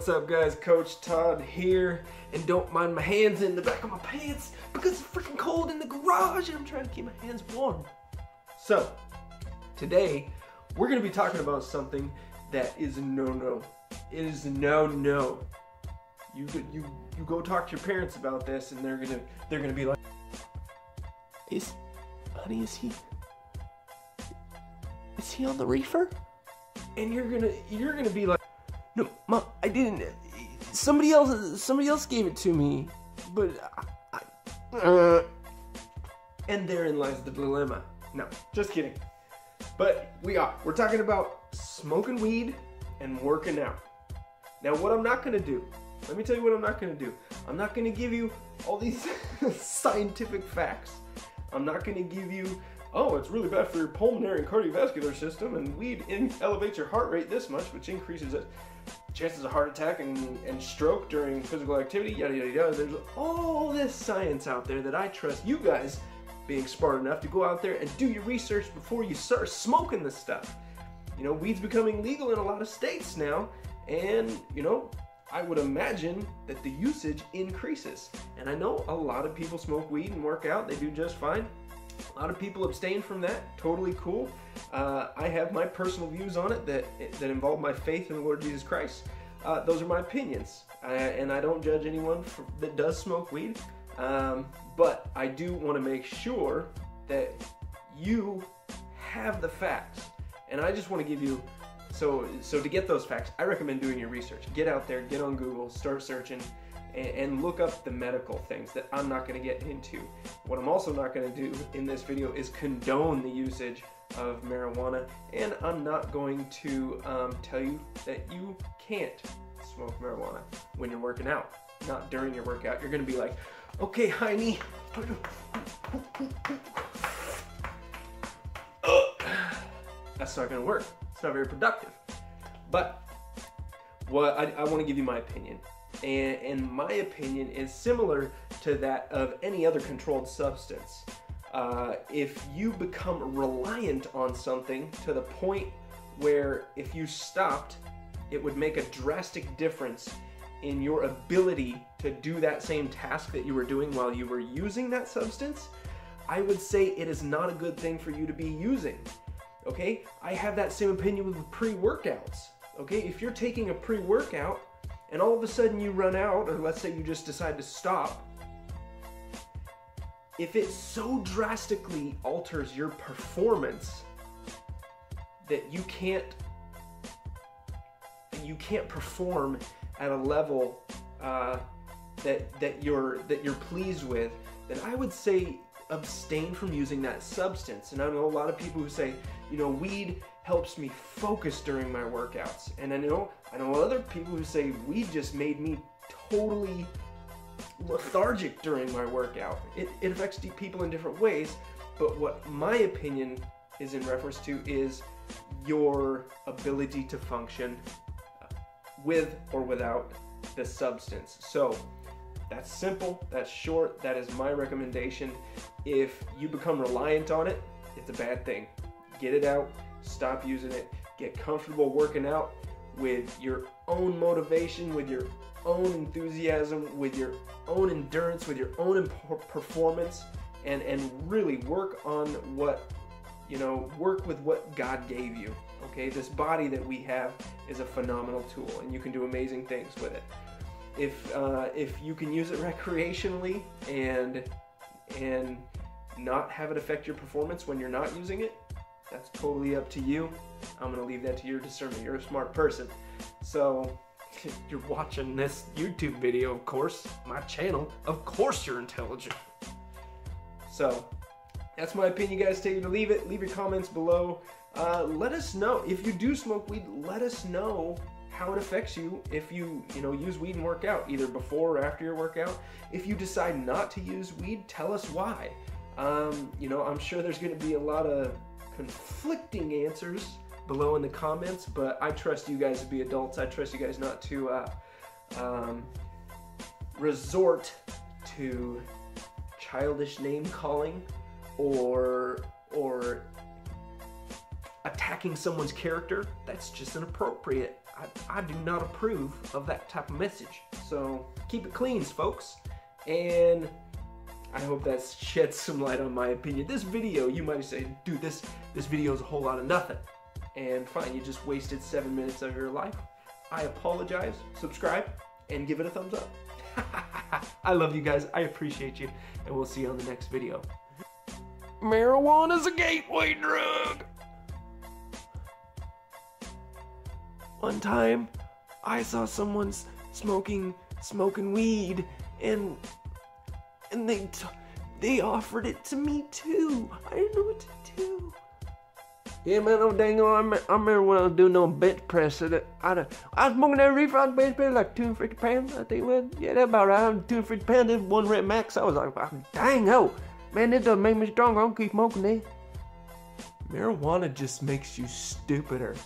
What's up guys, Coach Todd here, and don't mind my hands in the back of my pants because it's freaking cold in the garage and I'm trying to keep my hands warm. So, today we're going to be talking about something that is a no-no. It is a no-no. You go talk to your parents about this and they're gonna be like, honey, is he on the reefer? And you're gonna be like, no, Mom, I didn't. Somebody else gave it to me, but and therein lies the dilemma. No, just kidding. But we're talking about smoking weed and working out. Now, what I'm not gonna do. Let me tell you what I'm not gonna do. I'm not gonna give you all these scientific facts. I'm not gonna give you, oh, it's really bad for your pulmonary and cardiovascular system, and weed elevates your heart rate this much, which increases chances of heart attack and stroke during physical activity, yada yada yada. There's all this science out there that I trust you guys being smart enough to go out there and do your research before you start smoking this stuff. You know, weed's becoming legal in a lot of states now, and you know, I would imagine that the usage increases. And I know a lot of people smoke weed and work out, they do just fine. A lot of people abstain from that, totally cool. I have my personal views on it that involve my faith in the Lord Jesus Christ. Those are my opinions, and I don't judge anyone that does smoke weed, but I do want to make sure that you have the facts, and I just want to give you, so to get those facts, I recommend doing your research. Get out there, get on Google, start searching, and look up the medical things that I'm not going to get into. What I'm also not going to do in this video is condone the usage of marijuana, and I'm not going to tell you that you can't smoke marijuana when you're working out. Not during your workout. You're going to be like, okay, Heine, that's not going to work. It's not very productive. But I want to give you my opinion. And my opinion is similar to that of any other controlled substance. If you become reliant on something to the point where if you stopped, it would make a drastic difference in your ability to do that same task that you were doing while you were using that substance, I would say it is not a good thing for you to be using. Okay? I have that same opinion with pre-workouts. Okay? If you're taking a pre-workout and all of a sudden you run out, or let's say you just decide to stop, if it so drastically alters your performance that you can't perform at a level that you're pleased with, then I would say abstain from using that substance. And I know a lot of people who say, you know, weed helps me focus during my workouts. And I know other people who say weed just made me totally lethargic during my workout. It affects people in different ways, but what my opinion is in reference to is your ability to function with or without the substance. So that's simple, that's short, that is my recommendation. If you become reliant on it, it's a bad thing. Get it out, stop using it, get comfortable working out with your own motivation, with your own enthusiasm, with your own endurance, with your own performance, and really work on what, you know, work with what God gave you. Okay, this body that we have is a phenomenal tool, and you can do amazing things with it. If you can use it recreationally and not have it affect your performance when you're not using it, that's totally up to you. I'm gonna leave that to your discernment. You're a smart person. So you're watching this YouTube video, of course, my channel, of course you're intelligent. So that's my opinion, guys. Take it or leave it. Leave your comments below. Let us know if you do smoke weed. Let us know how it affects you if you use weed and work out, either before or after your workout. If you decide not to use weed, tell us why. You know, I'm sure there's going to be a lot of conflicting answers below in the comments, but I trust you guys to be adults. I trust you guys not to resort to childish name calling or attacking someone's character. That's just inappropriate. I do not approve of that type of message. So keep it clean, folks. And I hope that sheds some light on my opinion. This video, you might say, dude, this video is a whole lot of nothing. And fine, you just wasted 7 minutes of your life. I apologize. Subscribe and give it a thumbs up. I love you guys. I appreciate you. And we'll see you on the next video. Marijuana's a gateway drug. One time, I saw someone smoking weed, and they offered it to me too. I didn't know what to do. Yeah, man, no dang on. I remember when I was doing no bench press. I was smoking that reefer on bench press like 250 pounds. I think, well, yeah, that's about right. I'm 250 pounds. This one rep max. I was like, dang, oh, man, this doesn't make me stronger. I'm gonna keep smoking this. Marijuana just makes you stupider.